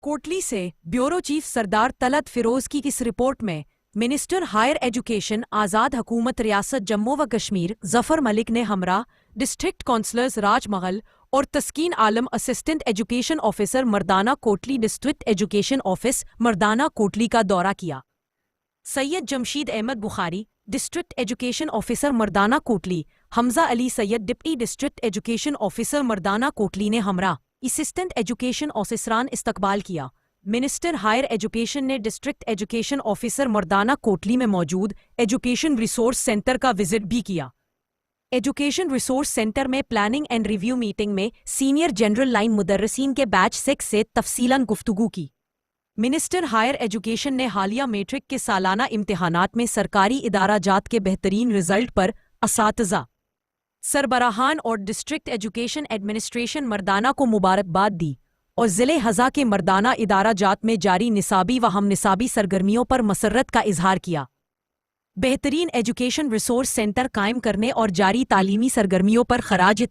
کوٹلی سے bureau chief سردار طلعت فیروز کی اس report میں منسٹر ہائر ایجوکیشن آزاد حکومت ریاست جموں و کشمیر ظفر ملک نے ہمراہ ڈسٹرکٹ کونسلرز راج محل اور تسکین عالم اسسٹنٹ ایجوکیشن آفیسر مردانہ کوٹلی ڈسٹرکٹ ایجوکیشن آفس مردانہ کوٹلی کا دورہ کیا۔ Syed Jamshed Ahmed Bukhari district education officer مردانہ Kotli, Hamza Ali Syed deputy district education officer مردانہ کوٹلی نے ہمراہ اسسٹنٹ ایجوکیشن آفیسران استقبال کیا۔ منسٹر ہائر ایجوکیشن نے ڈسٹرکٹ ایجوکیشن آفیسر مردانہ کوٹلی میں موجود ایجوکیشن ریسورس سینٹر کا وزٹ بھی کیا۔ ایجوکیشن ریسورس سینٹر میں پلاننگ اینڈ ریویو میٹنگ میں سینئر جنرل لائن مدرسین کے بیچ 6 سے تفصیلاً گفتگو کی۔ منسٹر ہائر ایجوکیشن نے حالیہ میٹرک کے سالانہ امتحانات میں سرکاری ادارہ جات کے بہترین رزلٹ پر اساتذہ، سربراہان اور ڈسٹرکٹ ایجوکیشن ایڈمنسٹریشن مردانہ کو مبارکباد دی اور ضلع ہزہ کے مردانہ ادارہ جات میں جاری نصابی و ہم نصابی سرگرمیوں پر مسرت کا اظہار کیا۔ بہترین ایجوکیشن ریسورس سینٹر قائم کرنے اور جاری تعلیمی سرگرمیوں پر خراج